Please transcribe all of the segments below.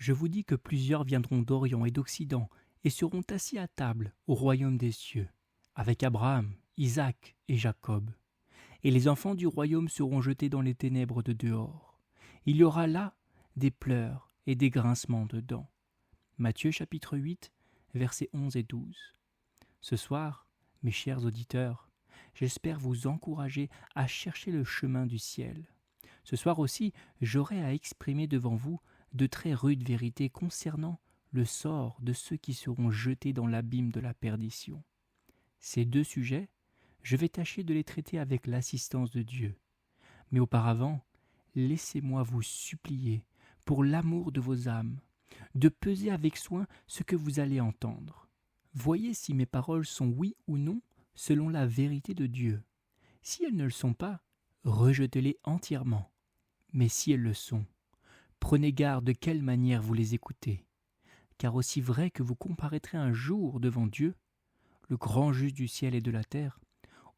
Je vous dis que plusieurs viendront d'Orient et d'Occident et seront assis à table au royaume des cieux, avec Abraham, Isaac et Jacob. Et les enfants du royaume seront jetés dans les ténèbres de dehors. Il y aura là des pleurs et des grincements de dents. Matthieu chapitre 8, versets 11 et 12. Ce soir, mes chers auditeurs, j'espère vous encourager à chercher le chemin du ciel. Ce soir aussi, j'aurai à exprimer devant vous de très rudes vérités concernant le sort de ceux qui seront jetés dans l'abîme de la perdition. Ces deux sujets, je vais tâcher de les traiter avec l'assistance de Dieu. Mais auparavant, laissez-moi vous supplier, pour l'amour de vos âmes, de peser avec soin ce que vous allez entendre. Voyez si mes paroles sont oui ou non selon la vérité de Dieu. Si elles ne le sont pas, rejetez-les entièrement. Mais si elles le sont, prenez garde de quelle manière vous les écoutez. Car aussi vrai que vous comparaîtrez un jour devant Dieu, le grand juge du ciel et de la terre,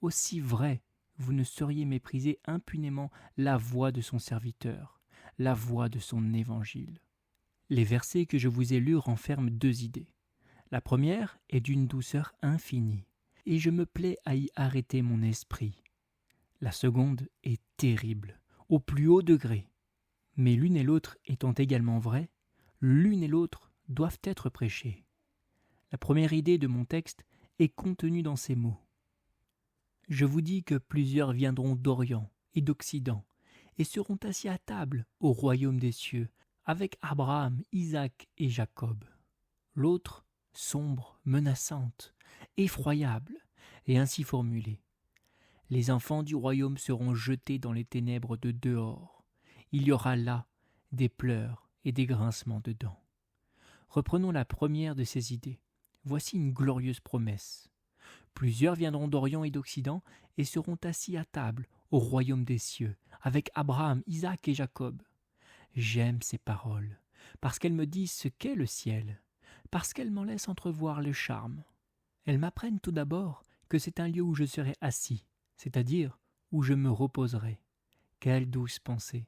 aussi vrai vous ne sauriez mépriser impunément la voix de son serviteur, la voix de son évangile. Les versets que je vous ai lus renferment deux idées. La première est d'une douceur infinie, et je me plais à y arrêter mon esprit. La seconde est terrible, au plus haut degré. Mais l'une et l'autre étant également vraies, l'une et l'autre doivent être prêchées. La première idée de mon texte est contenue dans ces mots. Je vous dis que plusieurs viendront d'Orient et d'Occident et seront assis à table au royaume des cieux avec Abraham, Isaac et Jacob. L'autre, sombre, menaçante, effroyable et ainsi formulée. Les enfants du royaume seront jetés dans les ténèbres de dehors. Il y aura là des pleurs et des grincements de dents. Reprenons la première de ces idées. Voici une glorieuse promesse. Plusieurs viendront d'Orient et d'Occident et seront assis à table au royaume des cieux, avec Abraham, Isaac et Jacob. J'aime ces paroles, parce qu'elles me disent ce qu'est le ciel, parce qu'elles m'en laissent entrevoir le charme. Elles m'apprennent tout d'abord que c'est un lieu où je serai assis, c'est-à-dire où je me reposerai. Quelle douce pensée!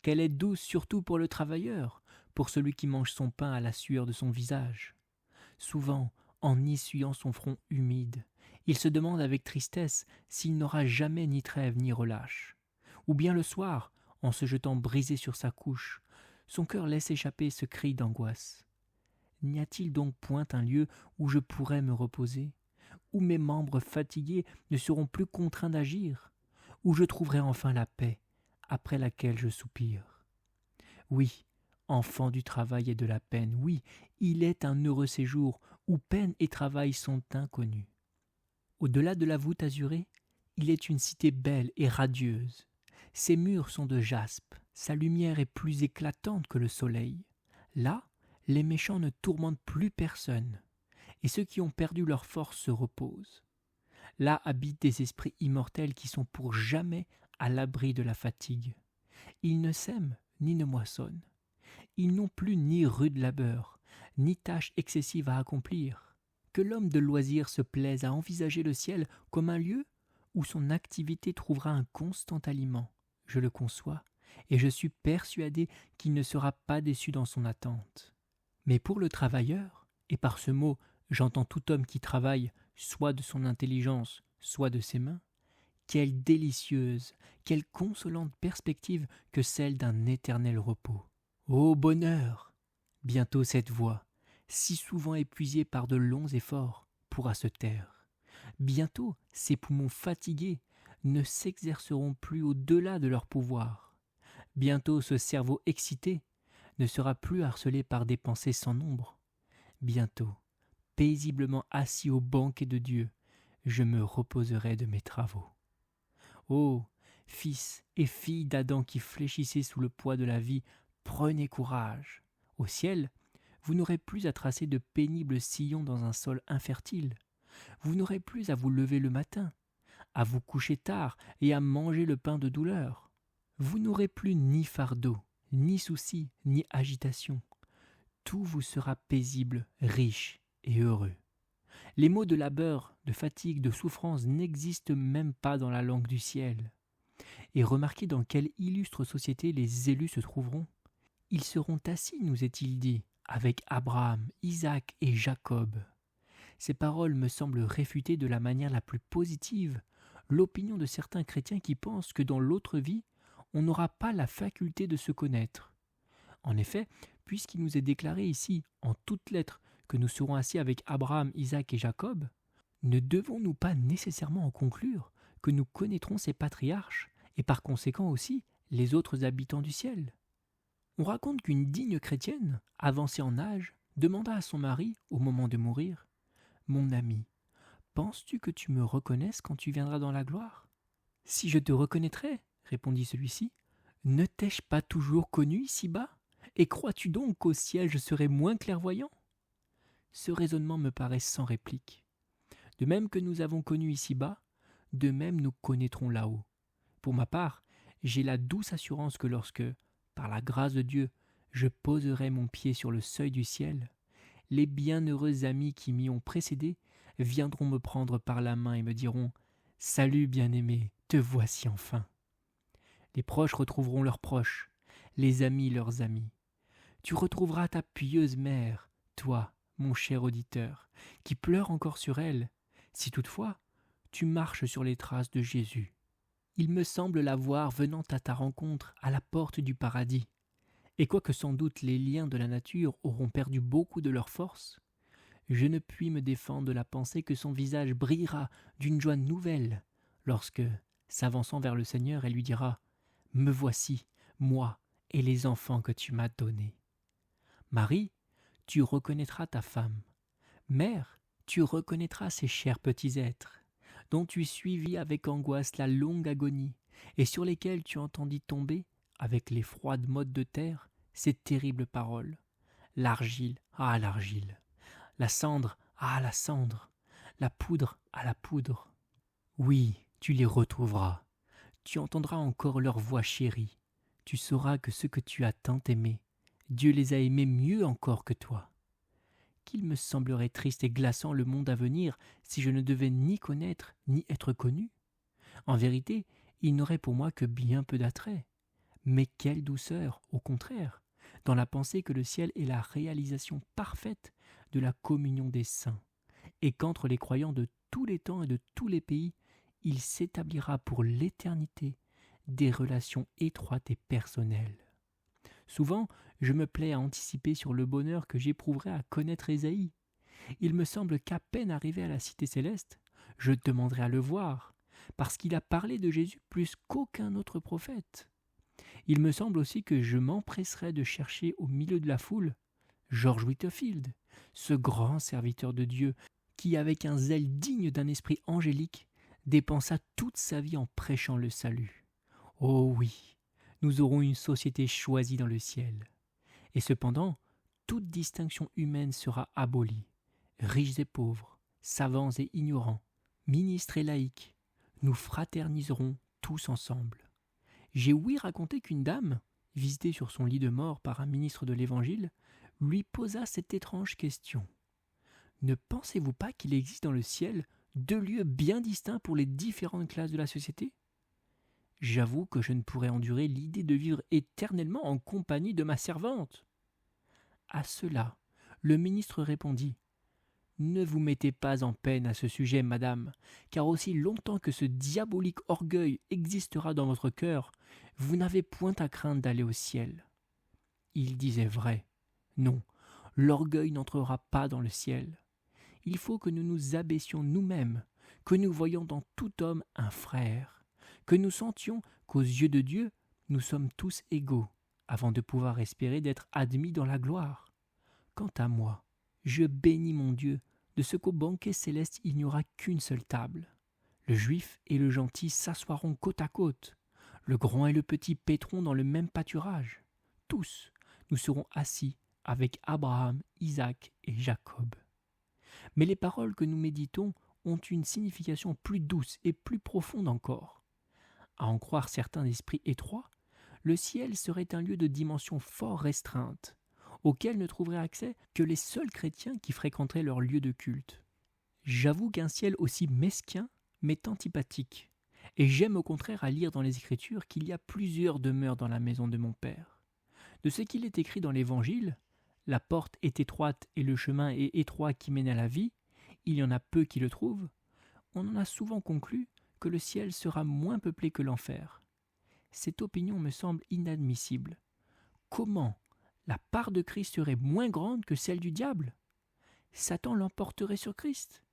Qu'elle est douce surtout pour le travailleur, pour celui qui mange son pain à la sueur de son visage. Souvent, en essuyant son front humide, il se demande avec tristesse s'il n'aura jamais ni trêve ni relâche. Ou bien le soir, en se jetant brisé sur sa couche, son cœur laisse échapper ce cri d'angoisse. N'y a-t-il donc point un lieu où je pourrais me reposer, où mes membres fatigués ne seront plus contraints d'agir, où je trouverai enfin la paix, après laquelle je soupire? Oui, enfant du travail et de la peine, oui, il est un heureux séjour où peine et travail sont inconnus. Au-delà de la voûte azurée, il est une cité belle et radieuse. Ses murs sont de jaspe, sa lumière est plus éclatante que le soleil. Là, les méchants ne tourmentent plus personne, et ceux qui ont perdu leur force se reposent. Là habitent des esprits immortels qui sont pour jamais à l'abri de la fatigue. Ils ne sèment ni ne moissonnent. Ils n'ont plus ni rude labeur, ni tâche excessive à accomplir. Que l'homme de loisir se plaise à envisager le ciel comme un lieu où son activité trouvera un constant aliment, je le conçois, et je suis persuadé qu'il ne sera pas déçu dans son attente. Mais pour le travailleur, et par ce mot j'entends tout homme qui travaille soit de son intelligence, soit de ses mains, quelle délicieuse, quelle consolante perspective que celle d'un éternel repos. Ô bonheur! Bientôt cette voix, si souvent épuisée par de longs efforts, pourra se taire. Bientôt ces poumons fatigués ne s'exerceront plus au-delà de leur pouvoir. Bientôt ce cerveau excité ne sera plus harcelé par des pensées sans nombre. Bientôt, paisiblement assis au banquet de Dieu, je me reposerai de mes travaux. Ô fils et filles d'Adam qui fléchissez sous le poids de la vie, prenez courage. Au ciel, vous n'aurez plus à tracer de pénibles sillons dans un sol infertile. Vous n'aurez plus à vous lever le matin, à vous coucher tard et à manger le pain de douleur. Vous n'aurez plus ni fardeau, ni souci, ni agitation. Tout vous sera paisible, riche et heureux. Les mots de labeur, de fatigue, de souffrance n'existent même pas dans la langue du ciel. Et remarquez dans quelle illustre société les élus se trouveront. Ils seront assis, nous est-il dit, avec Abraham, Isaac et Jacob. Ces paroles me semblent réfuter de la manière la plus positive l'opinion de certains chrétiens qui pensent que dans l'autre vie, on n'aura pas la faculté de se connaître. En effet, puisqu'il nous est déclaré ici, en toutes lettres, que nous serons assis avec Abraham, Isaac et Jacob, ne devons-nous pas nécessairement en conclure que nous connaîtrons ces patriarches et par conséquent aussi les autres habitants du ciel? On raconte qu'une digne chrétienne, avancée en âge, demanda à son mari, au moment de mourir, « Mon ami, penses-tu que tu me reconnaisses quand tu viendras dans la gloire ?»« Si je te reconnaîtrais, répondit celui-ci, ne t'ai-je pas toujours connu ici-bas? Et crois-tu donc qu'au ciel je serai moins clairvoyant ?» Ce raisonnement me paraît sans réplique. De même que nous avons connu ici-bas, de même nous connaîtrons là-haut. Pour ma part, j'ai la douce assurance que lorsque, par la grâce de Dieu, je poserai mon pied sur le seuil du ciel, les bienheureux amis qui m'y ont précédé viendront me prendre par la main et me diront « Salut bien-aimé, te voici enfin !» Les proches retrouveront leurs proches, les amis leurs amis. Tu retrouveras ta pieuse mère, toi, mon cher auditeur, qui pleure encore sur elle, si toutefois tu marches sur les traces de Jésus. Il me semble la voir venant à ta rencontre à la porte du paradis. Et quoique sans doute les liens de la nature auront perdu beaucoup de leur force, je ne puis me défendre de la pensée que son visage brillera d'une joie nouvelle lorsque, s'avançant vers le Seigneur, elle lui dira « Me voici, moi et les enfants que tu m'as donnés. » Marie, tu reconnaîtras ta femme. Mère, tu reconnaîtras ces chers petits êtres, dont tu suivis avec angoisse la longue agonie, et sur lesquels tu entendis tomber, avec les froides mottes de terre, ces terribles paroles. L'argile, ah l'argile, la cendre, ah la cendre, la poudre, ah la poudre. Oui, tu les retrouveras. Tu entendras encore leur voix chérie. Tu sauras que ceux que tu as tant aimés, Dieu les a aimés mieux encore que toi. Qu'il me semblerait triste et glaçant le monde à venir si je ne devais ni connaître ni être connu. En vérité, il n'aurait pour moi que bien peu d'attrait. Mais quelle douceur, au contraire, dans la pensée que le ciel est la réalisation parfaite de la communion des saints, et qu'entre les croyants de tous les temps et de tous les pays, il s'établira pour l'éternité des relations étroites et personnelles. Souvent, je me plais à anticiper sur le bonheur que j'éprouverai à connaître Ésaïe. Il me semble qu'à peine arrivé à la cité céleste, je demanderai à le voir, parce qu'il a parlé de Jésus plus qu'aucun autre prophète. Il me semble aussi que je m'empresserai de chercher au milieu de la foule George Whitefield, ce grand serviteur de Dieu qui, avec un zèle digne d'un esprit angélique, dépensa toute sa vie en prêchant le salut. Oh oui, nous aurons une société choisie dans le ciel. Et cependant, toute distinction humaine sera abolie. Riches et pauvres, savants et ignorants, ministres et laïcs, nous fraterniserons tous ensemble. J'ai ouï raconter qu'une dame, visitée sur son lit de mort par un ministre de l'Évangile, lui posa cette étrange question. Ne pensez-vous pas qu'il existe dans le ciel 2 lieux bien distincts pour les différentes classes de la société? J'avoue que je ne pourrais endurer l'idée de vivre éternellement en compagnie de ma servante. À cela, le ministre répondit « Ne vous mettez pas en peine à ce sujet, madame, car aussi longtemps que ce diabolique orgueil existera dans votre cœur, vous n'avez point à craindre d'aller au ciel. » Il disait vrai. Non, l'orgueil n'entrera pas dans le ciel. Il faut que nous nous abaissions nous-mêmes, que nous voyions dans tout homme un frère, que nous sentions qu'aux yeux de Dieu, nous sommes tous égaux, avant de pouvoir espérer d'être admis dans la gloire. Quant à moi, je bénis mon Dieu de ce qu'au banquet céleste il n'y aura qu'une seule table. Le juif et le gentil s'assoiront côte à côte. Le grand et le petit paîtront dans le même pâturage. Tous, nous serons assis avec Abraham, Isaac et Jacob. Mais les paroles que nous méditons ont une signification plus douce et plus profonde encore. À en croire certains esprits étroits, le ciel serait un lieu de dimension fort restreinte, auquel ne trouveraient accès que les seuls chrétiens qui fréquenteraient leur lieu de culte. J'avoue qu'un ciel aussi mesquin m'est antipathique, et j'aime au contraire à lire dans les Écritures qu'il y a plusieurs demeures dans la maison de mon Père. De ce qu'il est écrit dans l'Évangile, la porte est étroite et le chemin est étroit qui mène à la vie, il y en a peu qui le trouvent, on en a souvent conclu que le ciel sera moins peuplé que l'enfer. Cette opinion me semble inadmissible. Comment la part de Christ serait moins grande que celle du diable? Satan l'emporterait sur Christ?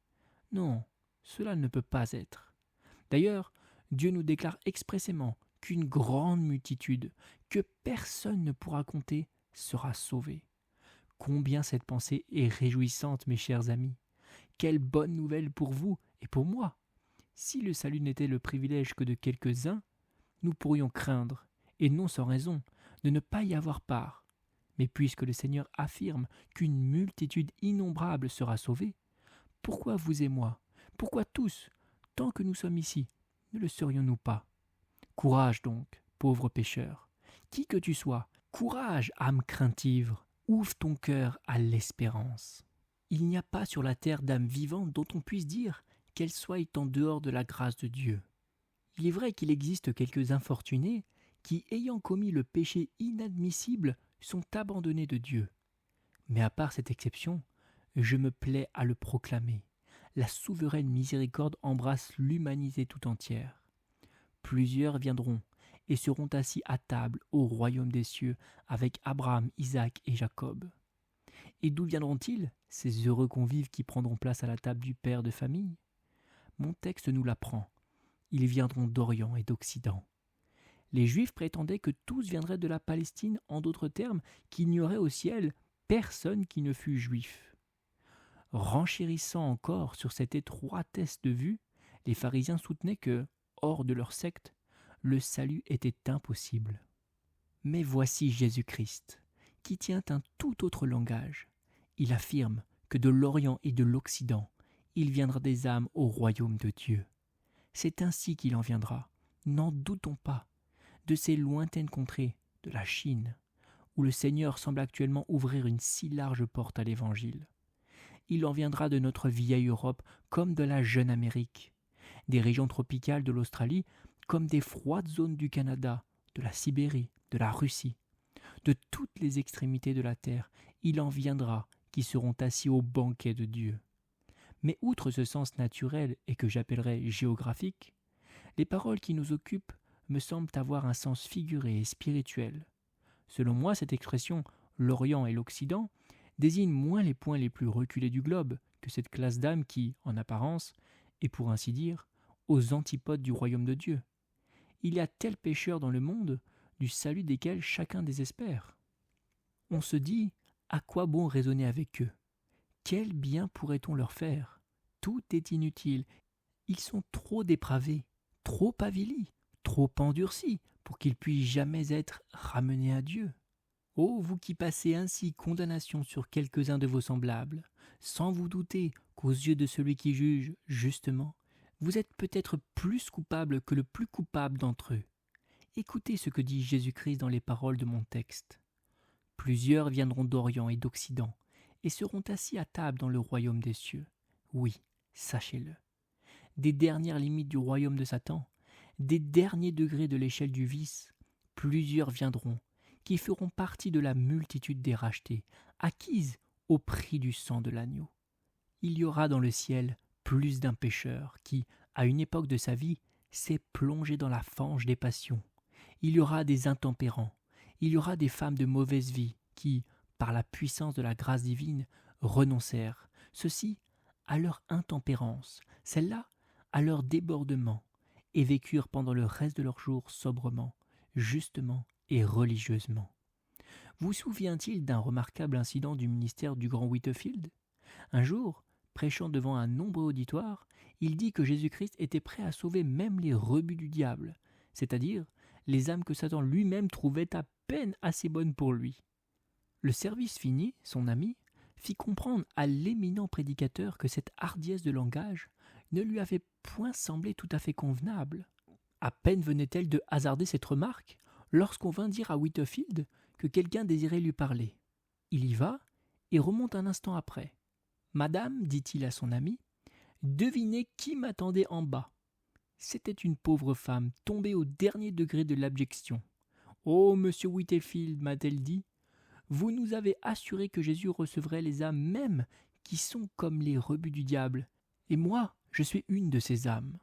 Non, cela ne peut pas être. D'ailleurs, Dieu nous déclare expressément qu'une grande multitude, que personne ne pourra compter, sera sauvée. Combien cette pensée est réjouissante, mes chers amis! Quelle bonne nouvelle pour vous et pour moi! Si le salut n'était le privilège que de quelques-uns, nous pourrions craindre, et non sans raison, de ne pas y avoir part. Mais puisque le Seigneur affirme qu'une multitude innombrable sera sauvée, pourquoi vous et moi, pourquoi tous, tant que nous sommes ici, ne le serions-nous pas? Courage donc, pauvre pécheur, qui que tu sois, courage, âme craintive, ouvre ton cœur à l'espérance. Il n'y a pas sur la terre d'âme vivante dont on puisse dire qu'elle soit en dehors de la grâce de Dieu. Il est vrai qu'il existe quelques infortunés qui, ayant commis le péché inadmissible, sont abandonnés de Dieu. Mais à part cette exception, je me plais à le proclamer. La souveraine miséricorde embrasse l'humanité tout entière. Plusieurs viendront et seront assis à table au royaume des cieux avec Abraham, Isaac et Jacob. Et d'où viendront-ils, ces heureux convives qui prendront place à la table du Père de famille? Mon texte nous l'apprend. Ils viendront d'Orient et d'Occident. Les Juifs prétendaient que tous viendraient de la Palestine, en d'autres termes, qu'il n'y aurait au ciel personne qui ne fût juif. Renchérissant encore sur cette étroitesse de vue, les pharisiens soutenaient que, hors de leur secte, le salut était impossible. Mais voici Jésus-Christ, qui tient un tout autre langage. Il affirme que de l'Orient et de l'Occident, il viendra des âmes au royaume de Dieu. C'est ainsi qu'il en viendra, n'en doutons pas, de ces lointaines contrées, de la Chine, où le Seigneur semble actuellement ouvrir une si large porte à l'Évangile. Il en viendra de notre vieille Europe comme de la jeune Amérique, des régions tropicales de l'Australie comme des froides zones du Canada, de la Sibérie, de la Russie. De toutes les extrémités de la terre, il en viendra qui seront assis au banquet de Dieu. Mais outre ce sens naturel et que j'appellerais géographique, les paroles qui nous occupent me semblent avoir un sens figuré et spirituel. Selon moi, cette expression « l'Orient et l'Occident » désigne moins les points les plus reculés du globe que cette classe d'âmes qui, en apparence, est pour ainsi dire, aux antipodes du royaume de Dieu. Il y a tels pécheurs dans le monde, du salut desquels chacun désespère. On se dit, à quoi bon raisonner avec eux? Quel bien pourrait-on leur faire? Tout est inutile. Ils sont trop dépravés, trop avilis, trop endurcis pour qu'ils puissent jamais être ramenés à Dieu. Ô vous qui passez ainsi condamnation sur quelques-uns de vos semblables, sans vous douter qu'aux yeux de celui qui juge justement, vous êtes peut-être plus coupable que le plus coupable d'entre eux. Écoutez ce que dit Jésus-Christ dans les paroles de mon texte. Plusieurs viendront d'Orient et d'Occident, et seront assis à table dans le royaume des cieux. Oui, sachez-le. Des dernières limites du royaume de Satan, des derniers degrés de l'échelle du vice, plusieurs viendront, qui feront partie de la multitude des rachetés, acquises au prix du sang de l'agneau. Il y aura dans le ciel plus d'un pécheur qui, à une époque de sa vie, s'est plongé dans la fange des passions. Il y aura des intempérants, il y aura des femmes de mauvaise vie qui, par la puissance de la grâce divine, renoncèrent, ceux-ci à leur intempérance, celle-là à leur débordement, et vécurent pendant le reste de leurs jours sobrement, justement et religieusement. Vous souvient-il d'un remarquable incident du ministère du grand Whitefield? Un jour, prêchant devant un nombreux auditoire, il dit que Jésus-Christ était prêt à sauver même les rebuts du diable, c'est-à-dire les âmes que Satan lui-même trouvait à peine assez bonnes pour lui. Le service fini, son ami fit comprendre à l'éminent prédicateur que cette hardiesse de langage ne lui avait point semblé tout à fait convenable. À peine venait-elle de hasarder cette remarque lorsqu'on vint dire à Whitefield que quelqu'un désirait lui parler. Il y va et remonte un instant après. « Madame, dit-il à son ami, devinez qui m'attendait en bas. » C'était une pauvre femme tombée au dernier degré de l'abjection. Oh, monsieur Whitfield, m'a-t-elle dit, vous nous avez assuré que Jésus recevrait les âmes mêmes qui sont comme les rebuts du diable, et moi, je suis une de ces âmes.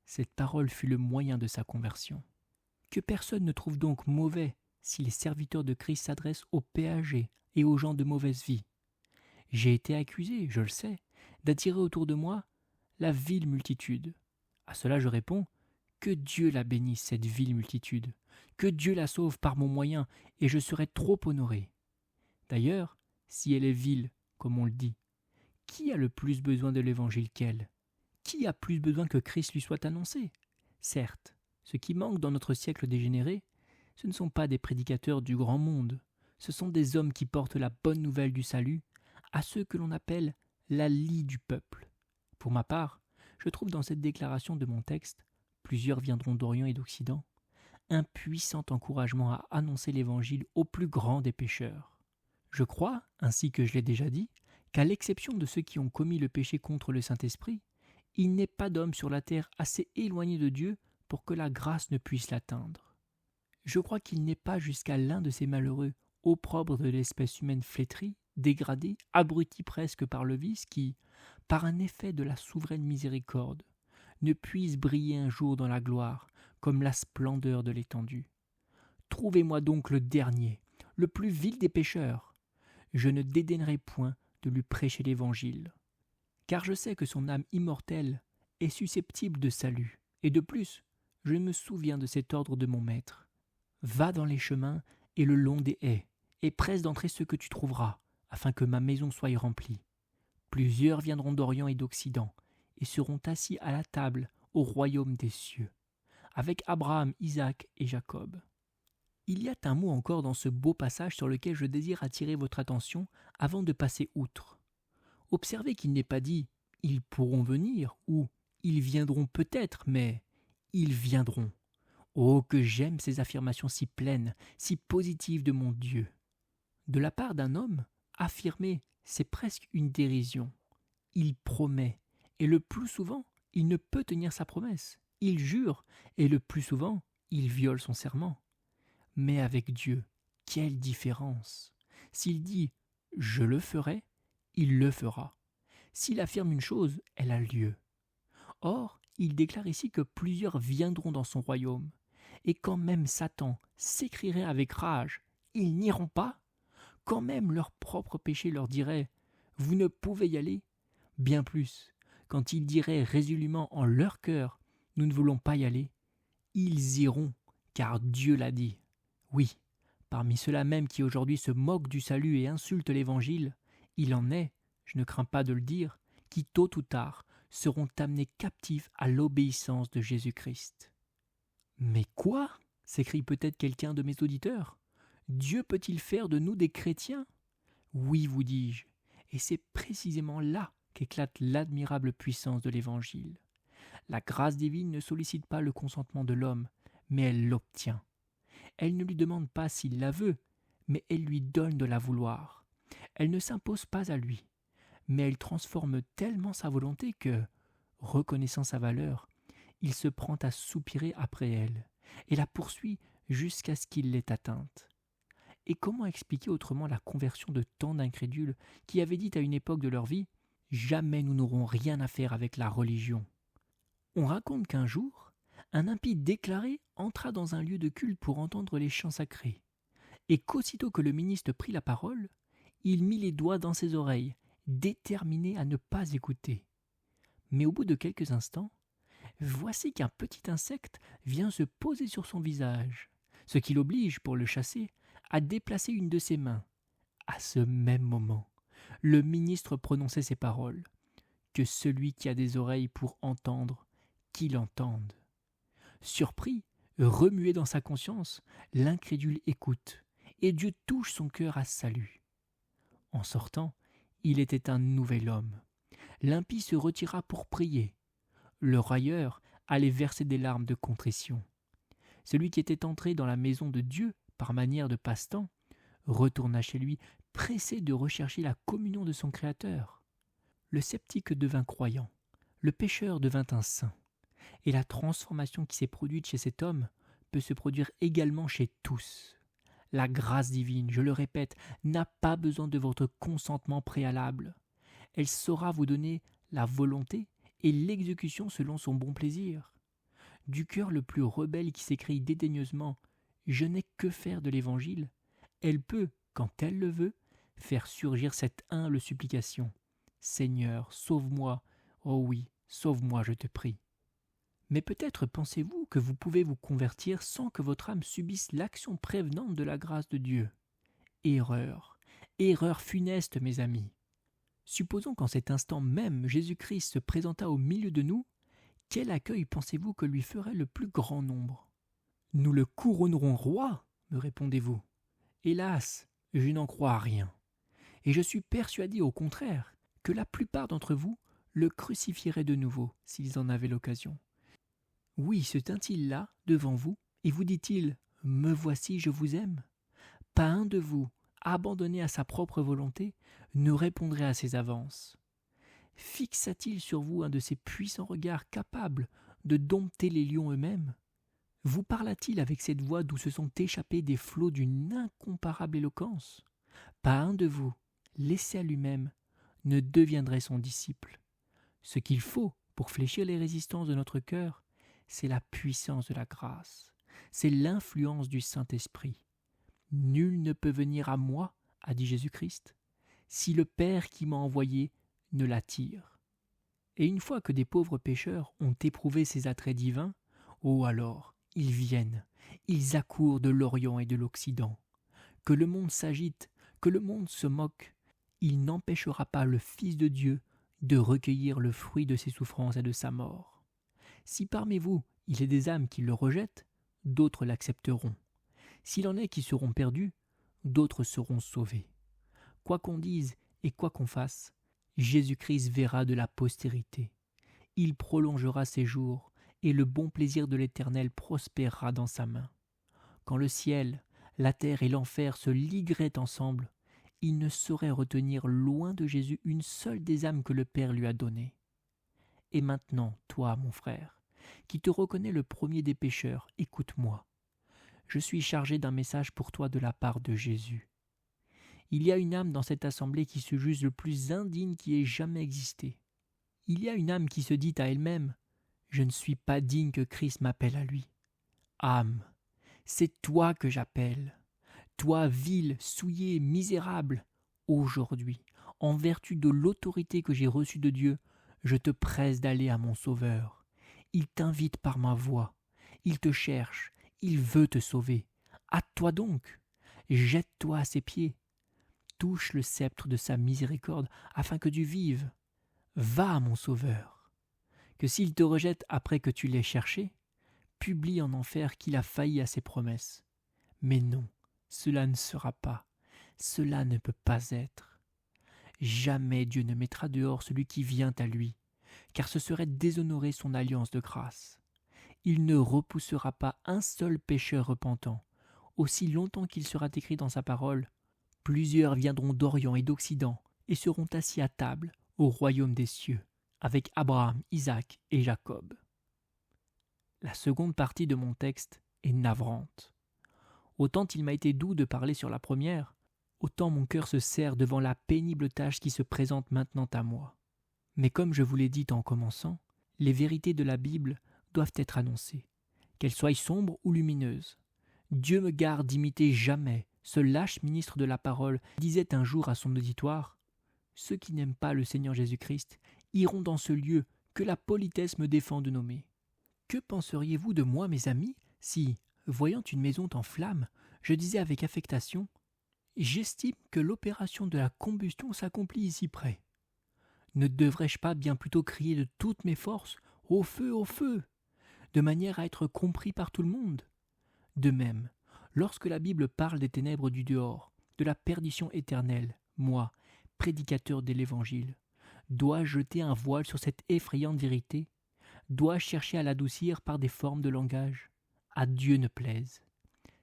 Cette parole fut le moyen de sa conversion. Que personne ne trouve donc mauvais si les serviteurs de Christ s'adressent aux péagers et aux gens de mauvaise vie. J'ai été accusé, je le sais, d'attirer autour de moi la vile multitude. À cela je réponds, que Dieu la bénisse, cette vile multitude, que Dieu la sauve par mon moyen, et je serai trop honoré. D'ailleurs, si elle est vile, comme on le dit, qui a le plus besoin de l'évangile qu'elle? Qui a plus besoin que Christ lui soit annoncé? Certes, ce qui manque dans notre siècle dégénéré, ce ne sont pas des prédicateurs du grand monde, ce sont des hommes qui portent la bonne nouvelle du salut à ceux que l'on appelle la lie du peuple. Pour ma part, je trouve dans cette déclaration de mon texte, plusieurs viendront d'Orient et d'Occident, un puissant encouragement à annoncer l'Évangile au plus grand des pécheurs. Je crois, ainsi que je l'ai déjà dit, qu'à l'exception de ceux qui ont commis le péché contre le Saint-Esprit, il n'est pas d'homme sur la terre assez éloigné de Dieu pour que la grâce ne puisse l'atteindre. Je crois qu'il n'est pas jusqu'à l'un de ces malheureux, opprobres de l'espèce humaine flétrie, dégradée, abrutie presque par le vice, qui, par un effet de la souveraine miséricorde, ne puisse briller un jour dans la gloire, comme la splendeur de l'étendue. Trouvez-moi donc le dernier, le plus vil des pécheurs. Je ne dédaignerai point de lui prêcher l'Évangile, car je sais que son âme immortelle est susceptible de salut. Et de plus, je me souviens de cet ordre de mon maître. Va dans les chemins et le long des haies, et presse d'entrer ce que tu trouveras, afin que ma maison soit remplie. Plusieurs viendront d'Orient et d'Occident, et seront assis à la table au royaume des cieux, avec Abraham, Isaac et Jacob. Il y a un mot encore dans ce beau passage sur lequel je désire attirer votre attention avant de passer outre. Observez qu'il n'est pas dit « ils pourront venir » ou « ils viendront peut-être », mais « ils viendront ». Oh, que j'aime ces affirmations si pleines, si positives de mon Dieu. De la part d'un homme, affirmer, c'est presque une dérision. Il promet, et le plus souvent, il ne peut tenir sa promesse. Il jure, et le plus souvent, il viole son serment. Mais avec Dieu, quelle différence! S'il dit « je le ferai », il le fera. S'il affirme une chose, elle a lieu. Or, il déclare ici que plusieurs viendront dans son royaume. Et quand même Satan s'écrierait avec rage « ils n'iront pas », quand même leur propre péché leur dirait « vous ne pouvez y aller », bien plus, quand ils diraient résolument en leur cœur « nous ne voulons pas y aller », ils iront, car Dieu l'a dit. Oui, parmi ceux-là même qui aujourd'hui se moquent du salut et insultent l'Évangile, il en est, je ne crains pas de le dire, qui tôt ou tard seront amenés captifs à l'obéissance de Jésus-Christ. Mais quoi? S'écrie peut-être quelqu'un de mes auditeurs. Dieu peut-il faire de nous des chrétiens? Oui, vous dis-je, et c'est précisément là qu'éclate l'admirable puissance de l'Évangile. La grâce divine ne sollicite pas le consentement de l'homme, mais elle l'obtient. Elle ne lui demande pas s'il la veut, mais elle lui donne de la vouloir. Elle ne s'impose pas à lui, mais elle transforme tellement sa volonté que, reconnaissant sa valeur, il se prend à soupirer après elle, et la poursuit jusqu'à ce qu'il l'ait atteinte. Et comment expliquer autrement la conversion de tant d'incrédules qui avaient dit à une époque de leur vie « Jamais nous n'aurons rien à faire avec la religion ». On raconte qu'un jour, un impie déclaré entra dans un lieu de culte pour entendre les chants sacrés, et qu'aussitôt que le ministre prit la parole, il mit les doigts dans ses oreilles, déterminé à ne pas écouter. Mais au bout de quelques instants, voici qu'un petit insecte vient se poser sur son visage, ce qui l'oblige, pour le chasser, à déplacer une de ses mains. À ce même moment, le ministre prononçait ces paroles « Que celui qui a des oreilles pour entendre, qu'il entende ». Surpris, remué dans sa conscience, l'incrédule écoute, et Dieu touche son cœur à salut. En sortant, il était un nouvel homme. L'impie se retira pour prier. Le railleur allait verser des larmes de contrition. Celui qui était entré dans la maison de Dieu par manière de passe-temps retourna chez lui, pressé de rechercher la communion de son Créateur. Le sceptique devint croyant, le pécheur devint un saint, et la transformation qui s'est produite chez cet homme peut se produire également chez tous. La grâce divine, je le répète, n'a pas besoin de votre consentement préalable. Elle saura vous donner la volonté et l'exécution selon son bon plaisir. Du cœur le plus rebelle qui s'écrie dédaigneusement « Je n'ai que faire de l'Évangile », elle peut, quand elle le veut, faire surgir cette humble supplication. « Seigneur, sauve-moi, oh oui, sauve-moi, je te prie. » Mais peut-être pensez-vous que vous pouvez vous convertir sans que votre âme subisse l'action prévenante de la grâce de Dieu. Erreur, erreur funeste, mes amis. Supposons qu'en cet instant même Jésus-Christ se présentât au milieu de nous, quel accueil pensez-vous que lui ferait le plus grand nombre ? Nous le couronnerons roi, me répondez-vous. Hélas, je n'en crois à rien. Et je suis persuadé au contraire que la plupart d'entre vous le crucifieraient de nouveau s'ils en avaient l'occasion. Oui, se tint-il là, devant vous, et vous dit-il « Me voici, je vous aime ». Pas un de vous, abandonné à sa propre volonté, ne répondrait à ses avances. Fixa-t-il sur vous un de ces puissants regards capables de dompter les lions eux-mêmes ? Vous parla-t-il avec cette voix d'où se sont échappés des flots d'une incomparable éloquence ? Pas un de vous, laissé à lui-même, ne deviendrait son disciple. Ce qu'il faut pour fléchir les résistances de notre cœur, c'est la puissance de la grâce, c'est l'influence du Saint-Esprit. Nul ne peut venir à moi, a dit Jésus-Christ, si le Père qui m'a envoyé ne l'attire. Et une fois que des pauvres pécheurs ont éprouvé ces attraits divins, oh alors, ils viennent, ils accourent de l'Orient et de l'Occident. Que le monde s'agite, que le monde se moque, il n'empêchera pas le Fils de Dieu de recueillir le fruit de ses souffrances et de sa mort. Si parmi vous, il est des âmes qui le rejettent, d'autres l'accepteront. S'il en est qui seront perdus, d'autres seront sauvés. Quoi qu'on dise et quoi qu'on fasse, Jésus-Christ verra de la postérité. Il prolongera ses jours, et le bon plaisir de l'Éternel prospérera dans sa main. Quand le ciel, la terre et l'enfer se ligueraient ensemble, il ne saurait retenir loin de Jésus une seule des âmes que le Père lui a données. Et maintenant, toi, mon frère, qui te reconnais le premier des pécheurs, écoute-moi. Je suis chargé d'un message pour toi de la part de Jésus. Il y a une âme dans cette assemblée qui se juge le plus indigne qui ait jamais existé. Il y a une âme qui se dit à elle-même « Je ne suis pas digne que Christ m'appelle à lui. » Âme, c'est toi que j'appelle. Toi, vil, souillé, misérable, aujourd'hui, en vertu de l'autorité que j'ai reçue de Dieu, je te presse d'aller à mon Sauveur. Il t'invite par ma voix. Il te cherche. Il veut te sauver. Hâte-toi donc. Jette-toi à ses pieds. Touche le sceptre de sa miséricorde afin que tu vives. Va à mon Sauveur. Que s'il te rejette après que tu l'aies cherché, publie en enfer qu'il a failli à ses promesses. Mais non, cela ne sera pas. Cela ne peut pas être. Jamais Dieu ne mettra dehors celui qui vient à lui, car ce serait déshonorer son alliance de grâce. Il ne repoussera pas un seul pécheur repentant, aussi longtemps qu'il sera écrit dans sa parole. Plusieurs viendront d'Orient et d'Occident et seront assis à table au royaume des cieux, avec Abraham, Isaac et Jacob. La seconde partie de mon texte est navrante. Autant il m'a été doux de parler sur la première, autant mon cœur se serre devant la pénible tâche qui se présente maintenant à moi. Mais comme je vous l'ai dit en commençant, les vérités de la Bible doivent être annoncées, qu'elles soient sombres ou lumineuses. Dieu me garde d'imiter jamais ce lâche ministre de la parole qui disait un jour à son auditoire « Ceux qui n'aiment pas le Seigneur Jésus-Christ iront dans ce lieu que la politesse me défend de nommer. » Que penseriez-vous de moi, mes amis, si, voyant une maison en flammes, je disais avec affectation « J'estime que l'opération de la combustion s'accomplit ici près. Ne devrais-je pas bien plutôt crier de toutes mes forces « Au feu, au feu !» de manière à être compris par tout le monde? De même, lorsque la Bible parle des ténèbres du dehors, de la perdition éternelle, moi, prédicateur de l'Évangile, dois-je jeter un voile sur cette effrayante vérité? Dois-je chercher à l'adoucir par des formes de langage? À Dieu ne plaise.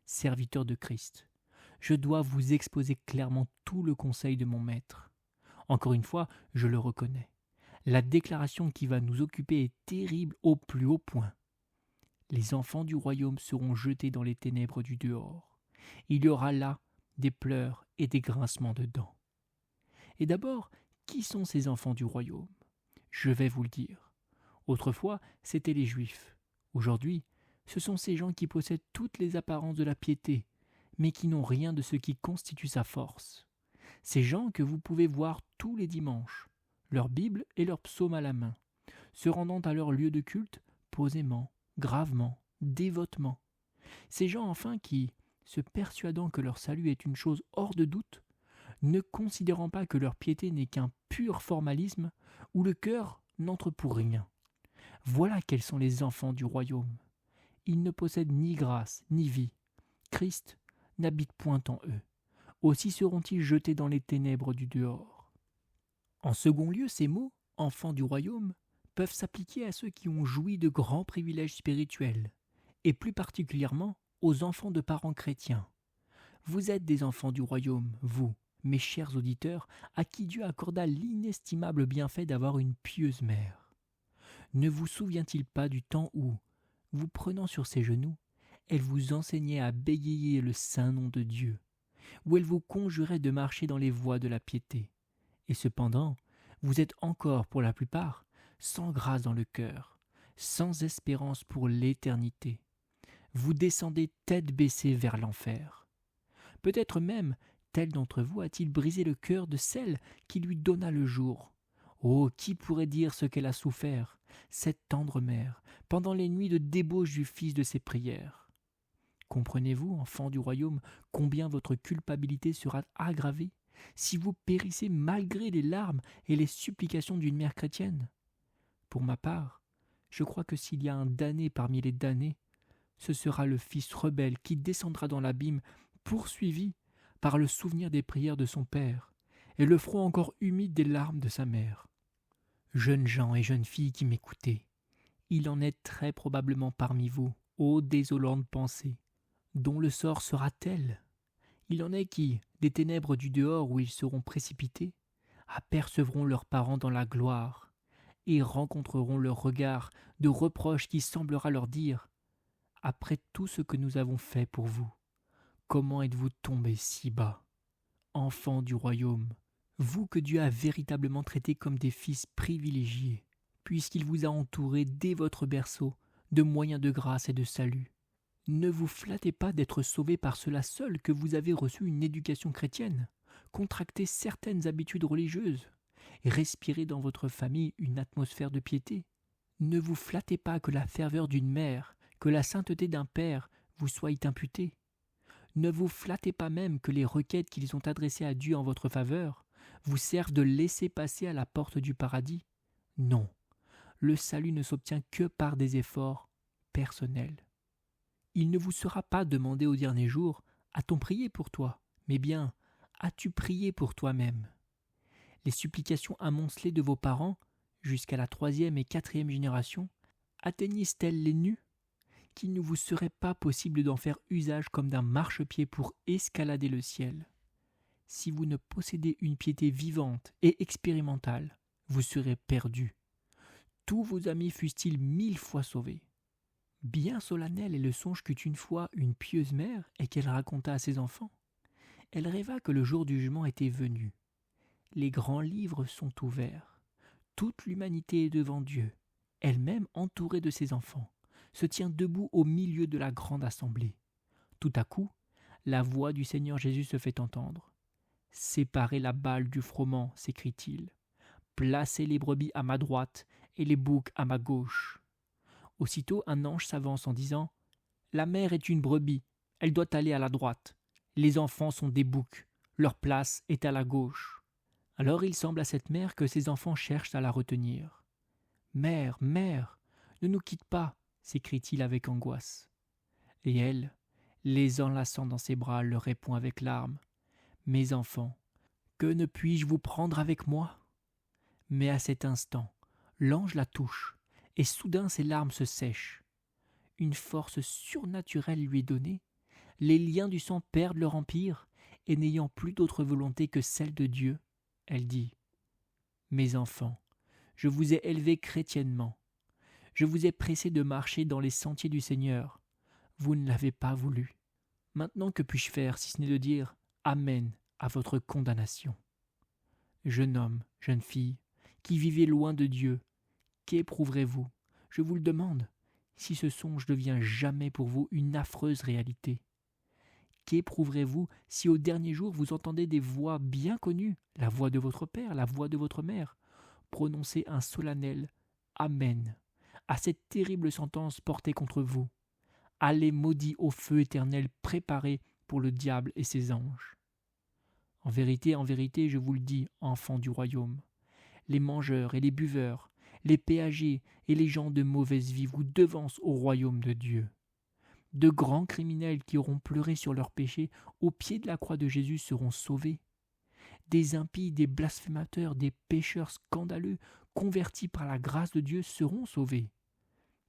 Serviteur de Christ, je dois vous exposer clairement tout le conseil de mon maître. Encore une fois, je le reconnais. La déclaration qui va nous occuper est terrible au plus haut point. Les enfants du royaume seront jetés dans les ténèbres du dehors. Il y aura là des pleurs et des grincements de dents. Et d'abord, qui sont ces enfants du royaume ? Je vais vous le dire. Autrefois, c'étaient les Juifs. Aujourd'hui, ce sont ces gens qui possèdent toutes les apparences de la piété, mais qui n'ont rien de ce qui constitue sa force. Ces gens que vous pouvez voir tous les dimanches, leur Bible et leur psaume à la main, se rendant à leur lieu de culte posément, gravement, dévotement. Ces gens enfin qui, se persuadant que leur salut est une chose hors de doute, ne considérant pas que leur piété n'est qu'un pur formalisme, où le cœur n'entre pour rien. Voilà quels sont les enfants du royaume. Ils ne possèdent ni grâce, ni vie. Christ n'habite point en eux. Aussi seront-ils jetés dans les ténèbres du dehors. En second lieu, ces mots, enfants du royaume, peuvent s'appliquer à ceux qui ont joui de grands privilèges spirituels, et plus particulièrement aux enfants de parents chrétiens. Vous êtes des enfants du royaume, vous, mes chers auditeurs, à qui Dieu accorda l'inestimable bienfait d'avoir une pieuse mère. Ne vous souvient-il pas du temps où, vous prenant sur ses genoux, elle vous enseignait à bégayer le saint nom de Dieu, où elle vous conjurait de marcher dans les voies de la piété. Et cependant, vous êtes encore, pour la plupart, sans grâce dans le cœur, sans espérance pour l'éternité. Vous descendez tête baissée vers l'enfer. Peut-être même, tel d'entre vous a-t-il brisé le cœur de celle qui lui donna le jour. Oh, qui pourrait dire ce qu'elle a souffert, cette tendre mère, pendant les nuits de débauche du fils de ses prières. Comprenez-vous, enfants du royaume, combien votre culpabilité sera aggravée si vous périssez malgré les larmes et les supplications d'une mère chrétienne ? Pour ma part, je crois que s'il y a un damné parmi les damnés, ce sera le fils rebelle qui descendra dans l'abîme, poursuivi par le souvenir des prières de son père et le front encore humide des larmes de sa mère. Jeunes gens et jeunes filles qui m'écoutez, il en est très probablement parmi vous, ô désolante pensée, dont le sort sera tel. Il en est qui, des ténèbres du dehors où ils seront précipités, apercevront leurs parents dans la gloire et rencontreront leur regard de reproche qui semblera leur dire « Après tout ce que nous avons fait pour vous, comment êtes-vous tombés si bas, enfants du royaume, vous que Dieu a véritablement traités comme des fils privilégiés, puisqu'il vous a entourés dès votre berceau de moyens de grâce et de salut. Ne vous flattez pas d'être sauvés par cela seul que vous avez reçu une éducation chrétienne, contracté certaines habitudes religieuses, et respiré dans votre famille une atmosphère de piété. Ne vous flattez pas que la ferveur d'une mère, que la sainteté d'un père vous soient imputées. Ne vous flattez pas même que les requêtes qu'ils ont adressées à Dieu en votre faveur vous servent de laissez-passer à la porte du paradis. Non, le salut ne s'obtient que par des efforts personnels. Il ne vous sera pas demandé au dernier jour « A-t-on prié pour toi ?» mais bien « As-tu prié pour toi-même ?» Les supplications amoncelées de vos parents, jusqu'à la 3e et 4e génération, atteignissent-elles les nues ? Qu'il ne vous serait pas possible d'en faire usage comme d'un marchepied pour escalader le ciel. Si vous ne possédez une piété vivante et expérimentale, vous serez perdu. Tous vos amis fussent-ils 1000 fois sauvés. Bien solennel est le songe qu'eut une fois une pieuse mère et qu'elle raconta à ses enfants. Elle rêva que le jour du jugement était venu. Les grands livres sont ouverts. Toute l'humanité est devant Dieu, elle-même entourée de ses enfants, se tient debout au milieu de la grande assemblée. Tout à coup, la voix du Seigneur Jésus se fait entendre. « Séparez la balle du froment, s'écrie-t-il. Placez les brebis à ma droite et les boucs à ma gauche. » Aussitôt un ange s'avance en disant « La mère est une brebis, elle doit aller à la droite. Les enfants sont des boucs, leur place est à la gauche. » Alors il semble à cette mère que ses enfants cherchent à la retenir. « Mère, mère, ne nous quitte pas !» s'écrie-t-il avec angoisse. Et elle, les enlaçant dans ses bras, leur répond avec larmes. « Mes enfants, que ne puis-je vous prendre avec moi ?» Mais à cet instant, l'ange la touche, et soudain ses larmes se sèchent. Une force surnaturelle lui est donnée, les liens du sang perdent leur empire, et n'ayant plus d'autre volonté que celle de Dieu, elle dit « Mes enfants, je vous ai élevés chrétiennement. Je vous ai pressé de marcher dans les sentiers du Seigneur. Vous ne l'avez pas voulu. Maintenant que puis-je faire si ce n'est de dire Amen à votre condamnation. Jeune homme, jeune fille, qui vivez loin de Dieu, qu'éprouverez-vous, je vous le demande, si ce songe ne devient jamais pour vous une affreuse réalité? Qu'éprouverez-vous si au dernier jour vous entendez des voix bien connues, la voix de votre père, la voix de votre mère, prononcer un solennel Amen à cette terrible sentence portée contre vous? Allez maudits au feu éternel préparé pour le diable et ses anges. En vérité, je vous le dis, enfants du royaume, les mangeurs et les buveurs, les péagers et les gens de mauvaise vie vous devancent au royaume de Dieu. De grands criminels qui auront pleuré sur leurs péchés au pied de la croix de Jésus seront sauvés. Des impies, des blasphémateurs, des pécheurs scandaleux, convertis par la grâce de Dieu, seront sauvés.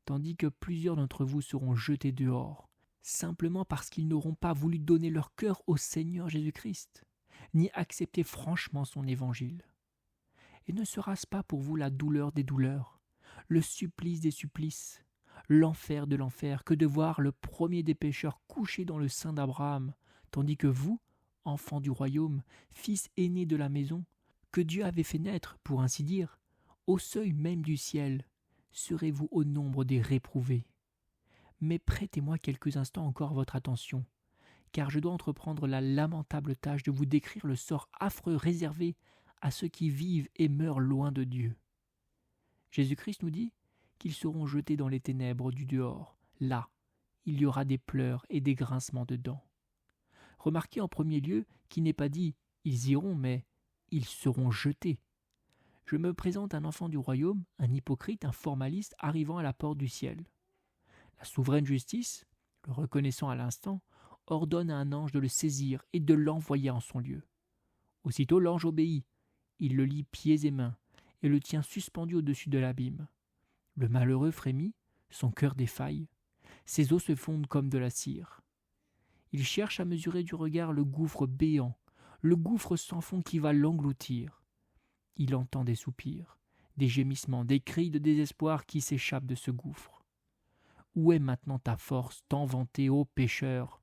Tandis que plusieurs d'entre vous seront jetés dehors, simplement parce qu'ils n'auront pas voulu donner leur cœur au Seigneur Jésus-Christ, ni accepter franchement son évangile. Et ne sera-ce pas pour vous la douleur des douleurs, le supplice des supplices, l'enfer de l'enfer, que de voir le premier des pécheurs couché dans le sein d'Abraham, tandis que vous, enfants du royaume, fils aîné de la maison, que Dieu avait fait naître, pour ainsi dire, au seuil même du ciel, serez-vous au nombre des réprouvés? Mais prêtez-moi quelques instants encore votre attention, car je dois entreprendre la lamentable tâche de vous décrire le sort affreux réservé à ceux qui vivent et meurent loin de Dieu. Jésus-Christ nous dit qu'ils seront jetés dans les ténèbres du dehors. Là, il y aura des pleurs et des grincements de dents. Remarquez en premier lieu qu'il n'est pas dit « ils iront », mais « ils seront jetés ». Je me présente un enfant du royaume, un hypocrite, un formaliste arrivant à la porte du ciel. La souveraine justice, le reconnaissant à l'instant, ordonne à un ange de le saisir et de l'envoyer en son lieu. Aussitôt l'ange obéit, il le lie pieds et mains et le tient suspendu au-dessus de l'abîme. Le malheureux frémit, son cœur défaille, ses os se fondent comme de la cire. Il cherche à mesurer du regard le gouffre béant, le gouffre sans fond qui va l'engloutir. Il entend des soupirs, des gémissements, des cris de désespoir qui s'échappent de ce gouffre. Où est maintenant ta force tant vantée, ô pécheur?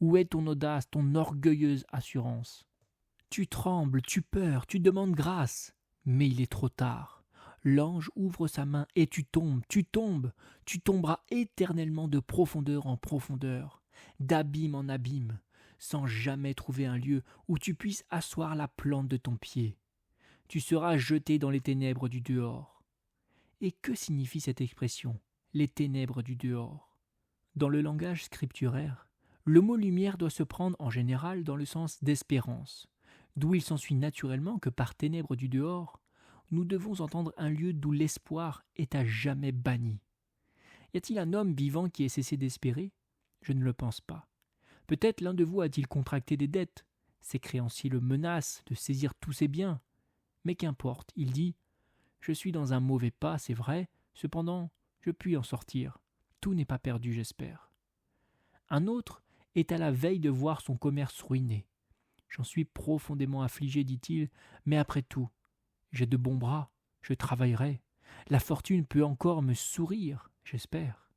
Où est ton audace, ton orgueilleuse assurance? Tu trembles, tu peurs, tu demandes grâce, mais il est trop tard. L'ange ouvre sa main et tu tomberas éternellement de profondeur en profondeur, d'abîme en abîme, sans jamais trouver un lieu où tu puisses asseoir la plante de ton pied. Tu seras jeté dans les ténèbres du dehors. Et que signifie cette expression, les ténèbres du dehors? Dans le langage scripturaire, le mot lumière doit se prendre en général dans le sens d'espérance, d'où il s'ensuit naturellement que par ténèbres du dehors, nous devons entendre un lieu d'où l'espoir est à jamais banni. Y a-t-il un homme vivant qui ait cessé d'espérer? Je ne le pense pas. Peut-être l'un de vous a-t-il contracté des dettes. Ses créanciers le menacent de saisir tous ses biens. Mais qu'importe, il dit « Je suis dans un mauvais pas, c'est vrai, cependant, je puis en sortir. Tout n'est pas perdu, j'espère. » Un autre est à la veille de voir son commerce ruiné. « J'en suis profondément affligé, dit-il, mais après tout, j'ai de bons bras, je travaillerai. La fortune peut encore me sourire, j'espère. »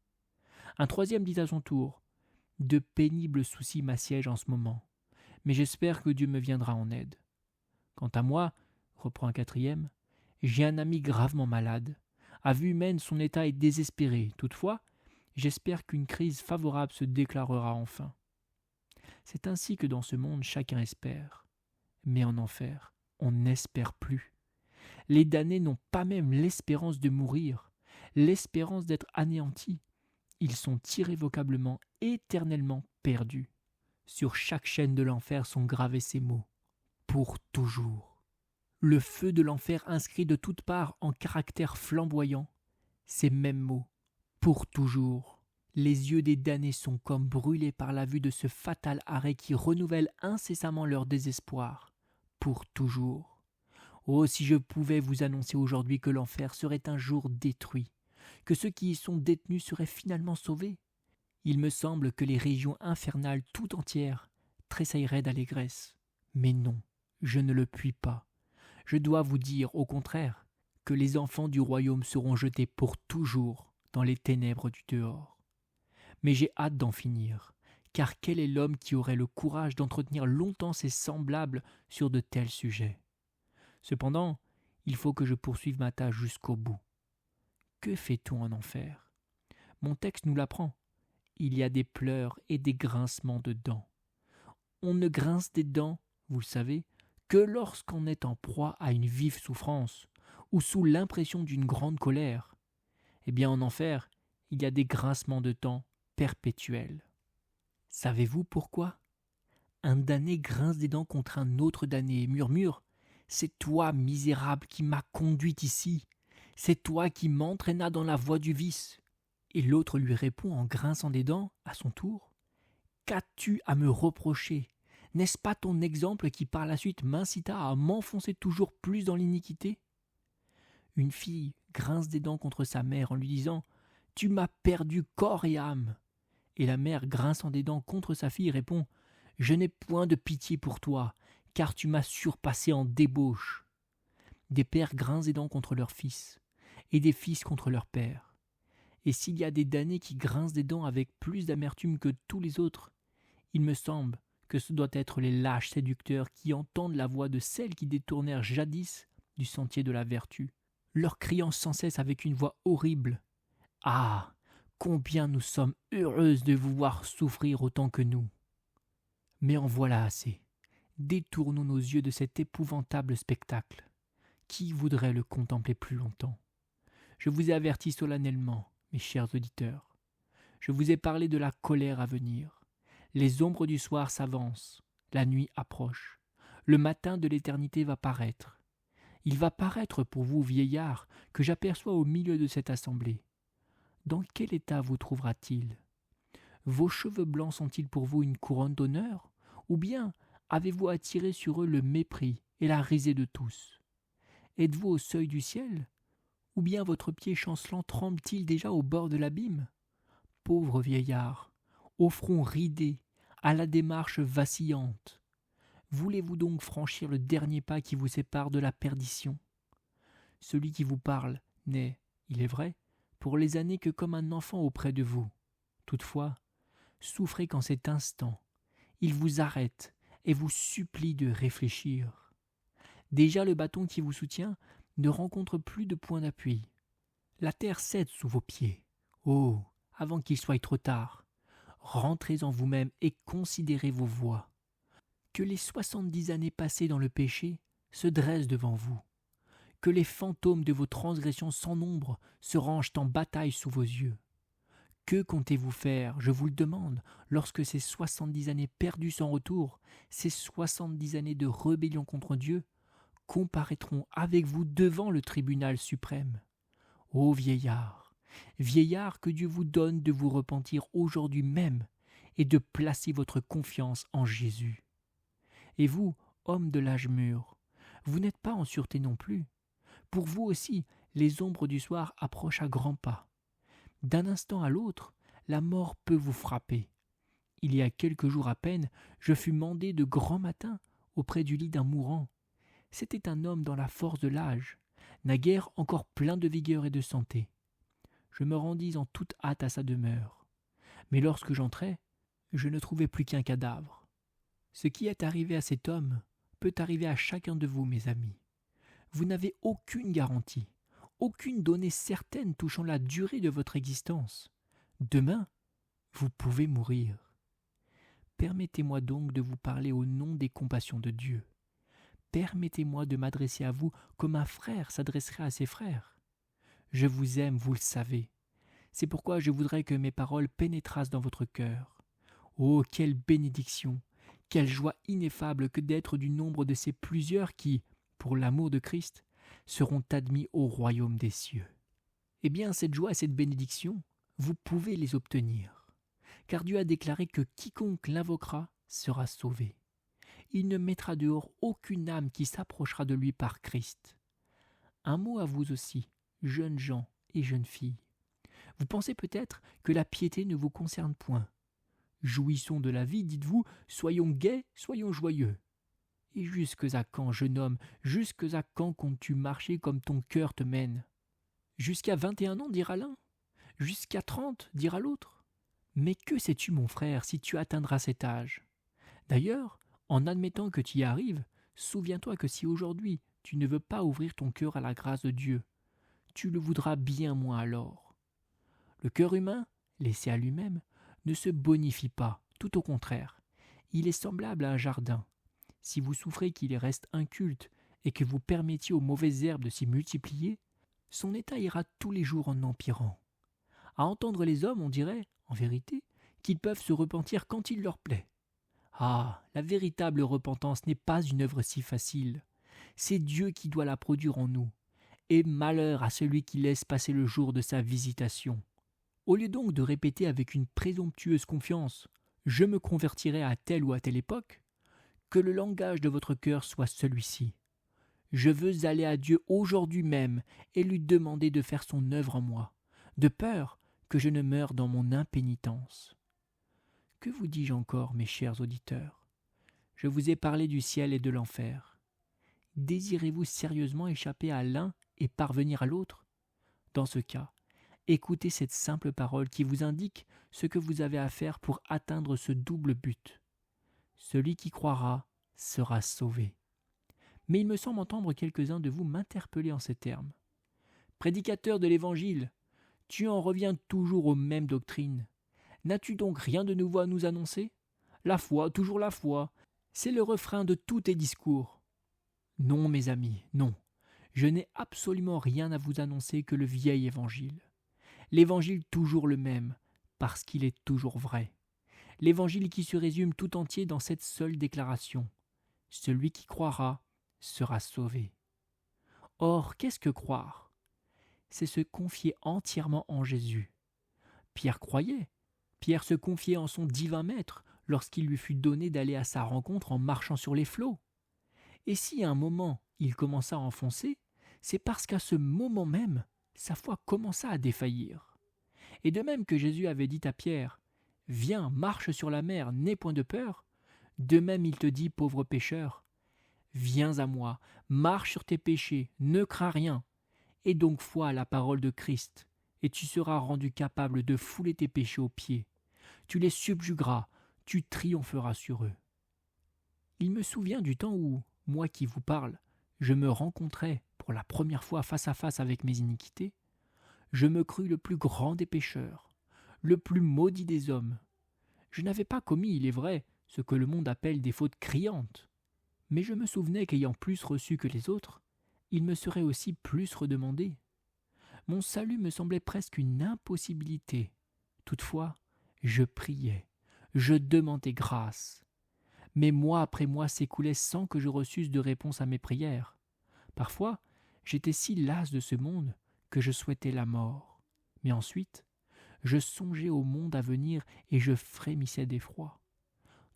Un troisième dit à son tour « De pénibles soucis m'assiègent en ce moment, mais j'espère que Dieu me viendra en aide. Quant à moi, reprend un quatrième, j'ai un ami gravement malade. À vue humaine, son état est désespéré. Toutefois, j'espère qu'une crise favorable se déclarera enfin. C'est ainsi que dans ce monde, chacun espère. Mais en enfer, on n'espère plus. Les damnés n'ont pas même l'espérance de mourir, l'espérance d'être anéantis. Ils sont irrévocablement, éternellement perdus. Sur chaque chaîne de l'enfer sont gravés ces mots. Pour toujours. Le feu de l'enfer inscrit de toutes parts en caractères flamboyants ces mêmes mots. Pour toujours. Les yeux des damnés sont comme brûlés par la vue de ce fatal arrêt qui renouvelle incessamment leur désespoir. Pour toujours. Oh, si je pouvais vous annoncer aujourd'hui que l'enfer serait un jour détruit, que ceux qui y sont détenus seraient finalement sauvés. Il me semble que les régions infernales tout entières tressailleraient d'allégresse. Mais non, je ne le puis pas. Je dois vous dire, au contraire, que les enfants du royaume seront jetés pour toujours dans les ténèbres du dehors. Mais j'ai hâte d'en finir, car quel est l'homme qui aurait le courage d'entretenir longtemps ses semblables sur de tels sujets? Cependant, il faut que je poursuive ma tâche jusqu'au bout. Que fait-on en enfer? Mon texte nous l'apprend. Il y a des pleurs et des grincements de dents. On ne grince des dents, vous le savez, que lorsqu'on est en proie à une vive souffrance ou sous l'impression d'une grande colère. Eh bien, en enfer, il y a des grincements de dents perpétuels. Savez-vous pourquoi? Un damné grince des dents contre un autre damné et murmure: c'est toi, misérable, qui m'as conduit ici. C'est toi qui m'entraînas dans la voie du vice. Et l'autre lui répond en grinçant des dents, à son tour: qu'as-tu à me reprocher? N'est-ce pas ton exemple qui par la suite m'incita à m'enfoncer toujours plus dans l'iniquité? Une fille grince des dents contre sa mère en lui disant: tu m'as perdu corps et âme. Et la mère, grinçant des dents contre sa fille, répond: je n'ai point de pitié pour toi, car tu m'as surpassé en débauche. Des pères grincent des dents contre leurs fils, et des fils contre leur père. Et s'il y a des damnés qui grincent des dents avec plus d'amertume que tous les autres, il me semble que ce doit être les lâches séducteurs qui entendent la voix de celles qui détournèrent jadis du sentier de la vertu, leur criant sans cesse avec une voix horrible: ah, combien nous sommes heureuses de vous voir souffrir autant que nous. Mais en voilà assez. Détournons nos yeux de cet épouvantable spectacle. Qui voudrait le contempler plus longtemps? Je vous ai averti solennellement, mes chers auditeurs. Je vous ai parlé de la colère à venir. Les ombres du soir s'avancent, la nuit approche. Le matin de l'éternité va paraître. Il va paraître pour vous, vieillards, que j'aperçois au milieu de cette assemblée. Dans quel état vous trouvera-t-il? Vos cheveux blancs sont-ils pour vous une couronne d'honneur? Ou bien avez-vous attiré sur eux le mépris et la risée de tous? Êtes-vous au seuil du ciel? Ou bien votre pied chancelant tremble-t-il déjà au bord de l'abîme? Pauvre vieillard, au front ridé, à la démarche vacillante, voulez-vous donc franchir le dernier pas qui vous sépare de la perdition? Celui qui vous parle n'est, il est vrai, pour les années que comme un enfant auprès de vous. Toutefois, souffrez qu'en cet instant, il vous arrête et vous supplie de réfléchir. Déjà le bâton qui vous soutient ne rencontre plus de point d'appui. La terre cède sous vos pieds. Oh, avant qu'il soit trop tard, rentrez en vous-même et considérez vos voies. Que les 70 années passées dans le péché se dressent devant vous. Que les fantômes de vos transgressions sans nombre se rangent en bataille sous vos yeux. Que comptez-vous faire, je vous le demande, lorsque ces 70 années perdues sans retour, ces 70 années de rébellion contre Dieu, comparaîtront avec vous devant le tribunal suprême? Ô vieillard, vieillard, que Dieu vous donne de vous repentir aujourd'hui même et de placer votre confiance en Jésus. Et vous, hommes de l'âge mûr, vous n'êtes pas en sûreté non plus. Pour vous aussi, les ombres du soir approchent à grands pas. D'un instant à l'autre, la mort peut vous frapper. Il y a quelques jours à peine, je fus mandé de grand matin auprès du lit d'un mourant. C'était un homme dans la force de l'âge, naguère encore plein de vigueur et de santé. Je me rendis en toute hâte à sa demeure. Mais lorsque j'entrai, je ne trouvai plus qu'un cadavre. Ce qui est arrivé à cet homme peut arriver à chacun de vous, mes amis. Vous n'avez aucune garantie, aucune donnée certaine touchant la durée de votre existence. Demain, vous pouvez mourir. Permettez-moi donc de vous parler au nom des compassions de Dieu. Permettez-moi de m'adresser à vous comme un frère s'adresserait à ses frères. Je vous aime, vous le savez. C'est pourquoi je voudrais que mes paroles pénétrassent dans votre cœur. Oh, quelle bénédiction, quelle joie ineffable que d'être du nombre de ces plusieurs qui, pour l'amour de Christ, seront admis au royaume des cieux. Eh bien, cette joie et cette bénédiction, vous pouvez les obtenir, car Dieu a déclaré que quiconque l'invoquera sera sauvé. Il ne mettra dehors aucune âme qui s'approchera de lui par Christ. Un mot à vous aussi, jeunes gens et jeunes filles. Vous pensez peut-être que la piété ne vous concerne point. Jouissons de la vie, dites-vous, soyons gais, soyons joyeux. Et jusques à quand, jeune homme, jusques à quand comptes-tu marcher comme ton cœur te mène? Jusqu'à 21 ans, dira l'un. Jusqu'à 30, dira l'autre. Mais que sais-tu, mon frère, si tu atteindras cet âge? D'ailleurs, en admettant que tu y arrives, souviens-toi que si aujourd'hui tu ne veux pas ouvrir ton cœur à la grâce de Dieu, tu le voudras bien moins alors. Le cœur humain, laissé à lui-même, ne se bonifie pas, tout au contraire. Il est semblable à un jardin. Si vous souffrez qu'il y reste inculte et que vous permettiez aux mauvaises herbes de s'y multiplier, son état ira tous les jours en empirant. À entendre les hommes, on dirait, en vérité, qu'ils peuvent se repentir quand il leur plaît. Ah, la véritable repentance n'est pas une œuvre si facile. C'est Dieu qui doit la produire en nous. Et malheur à celui qui laisse passer le jour de sa visitation. Au lieu donc de répéter avec une présomptueuse confiance « Je me convertirai à telle ou à telle époque », que le langage de votre cœur soit celui-ci. Je veux aller à Dieu aujourd'hui même et lui demander de faire son œuvre en moi, de peur que je ne meure dans mon impénitence. Que vous dis-je encore, mes chers auditeurs? Je vous ai parlé du ciel et de l'enfer. Désirez-vous sérieusement échapper à l'un et parvenir à l'autre? Dans ce cas, écoutez cette simple parole qui vous indique ce que vous avez à faire pour atteindre ce double but. Celui qui croira sera sauvé. Mais il me semble entendre quelques-uns de vous m'interpeller en ces termes. Prédicateur de l'Évangile, tu en reviens toujours aux mêmes doctrines. N'as-tu donc rien de nouveau à nous annoncer? La foi, toujours la foi, c'est le refrain de tous tes discours. Non, mes amis, non. Je n'ai absolument rien à vous annoncer que le vieil Évangile. L'Évangile toujours le même, parce qu'il est toujours vrai. L'Évangile qui se résume tout entier dans cette seule déclaration. Celui qui croira sera sauvé. Or, qu'est-ce que croire? C'est se confier entièrement en Jésus. Pierre croyait. Pierre se confiait en son divin maître lorsqu'il lui fut donné d'aller à sa rencontre en marchant sur les flots. Et si à un moment il commença à enfoncer, c'est parce qu'à ce moment même, sa foi commença à défaillir. Et de même que Jésus avait dit à Pierre « Viens, marche sur la mer, n'aie point de peur », de même il te dit, pauvre pécheur, « Viens à moi, marche sur tes péchés, ne crains rien, et donc foi à la parole de Christ, et tu seras rendu capable de fouler tes péchés aux pieds. Tu les subjugueras, tu triompheras sur eux. » Il me souvient du temps où, moi qui vous parle, je me rencontrais pour la première fois face à face avec mes iniquités. Je me crus le plus grand des pécheurs, le plus maudit des hommes. Je n'avais pas commis, il est vrai, ce que le monde appelle des fautes criantes. Mais je me souvenais qu'ayant plus reçu que les autres, il me serait aussi plus redemandé. Mon salut me semblait presque une impossibilité. Toutefois, je priais, je demandais grâce. Mais mois après mois s'écoulaient sans que je reçusse de réponse à mes prières. Parfois, j'étais si las de ce monde que je souhaitais la mort. Mais ensuite, je songeais au monde à venir et je frémissais d'effroi.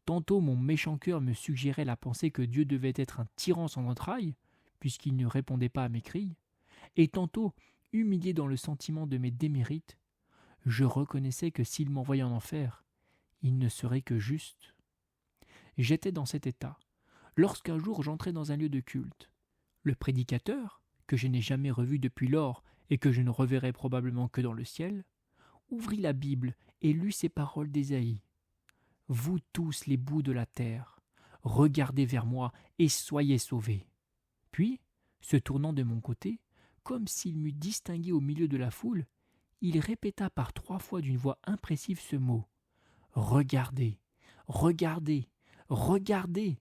Tantôt mon méchant cœur me suggérait la pensée que Dieu devait être un tyran sans entrailles, puisqu'il ne répondait pas à mes cris, et tantôt, humilié dans le sentiment de mes démérites, je reconnaissais que s'il m'envoyait en enfer, il ne serait que juste. J'étais dans cet état, lorsqu'un jour j'entrai dans un lieu de culte. Le prédicateur, que je n'ai jamais revu depuis lors et que je ne reverrai probablement que dans le ciel, ouvrit la Bible et lut ces paroles d'Ésaïe. « Vous tous les bouts de la terre, regardez vers moi et soyez sauvés. » Puis, se tournant de mon côté, comme s'il m'eût distingué au milieu de la foule, il répéta par 3 fois d'une voix impressive ce mot. « Regardez, regardez, regardez !»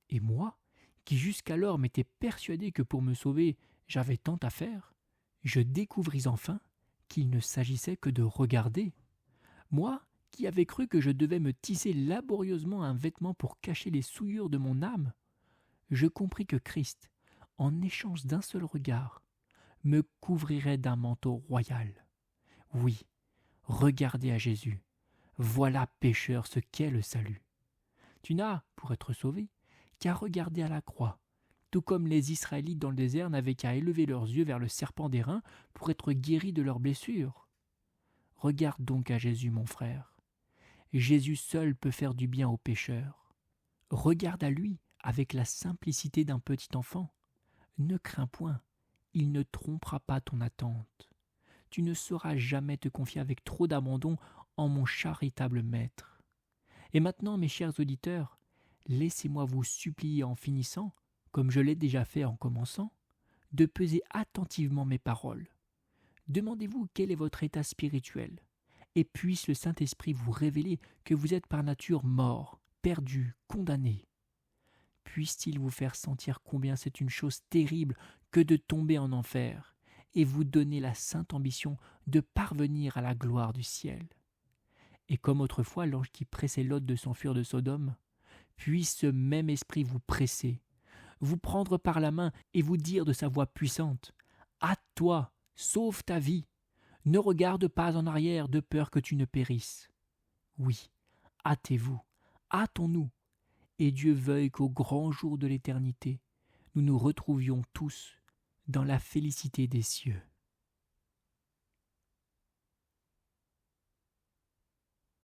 Et moi, qui jusqu'alors m'étais persuadé que pour me sauver, j'avais tant à faire, je découvris enfin qu'il ne s'agissait que de regarder. Moi, qui avais cru que je devais me tisser laborieusement un vêtement pour cacher les souillures de mon âme, je compris que Christ, en échange d'un seul regard, me couvrirait d'un manteau royal. Oui, regardez à Jésus. Voilà, pécheur, ce qu'est le salut. Tu n'as, pour être sauvé, qu'à regarder à la croix, tout comme les Israélites dans le désert n'avaient qu'à élever leurs yeux vers le serpent d'airain pour être guéris de leurs blessures. Regarde donc à Jésus, mon frère. Jésus seul peut faire du bien aux pécheurs. Regarde à lui avec la simplicité d'un petit enfant. Ne crains point, il ne trompera pas ton attente. tu ne sauras jamais te confier avec trop d'abandon en mon charitable Maître. Et maintenant, mes chers auditeurs, laissez-moi vous supplier en finissant, comme je l'ai déjà fait en commençant, de peser attentivement mes paroles. Demandez-vous quel est votre état spirituel, et puisse le Saint-Esprit vous révéler que vous êtes par nature mort, perdu, condamné. Puisse-t-il vous faire sentir combien c'est une chose terrible que de tomber en enfer, et vous donner la sainte ambition de parvenir à la gloire du ciel. Et comme autrefois l'ange qui pressait Lot de s'enfuir de Sodome, puisse ce même esprit vous presser, vous prendre par la main et vous dire de sa voix puissante « Hâte-toi, sauve ta vie, ne regarde pas en arrière de peur que tu ne périsses. » Oui, hâtez-vous, hâtons-nous, et Dieu veuille qu'au grand jour de l'éternité, nous nous retrouvions tous dans la félicité des cieux.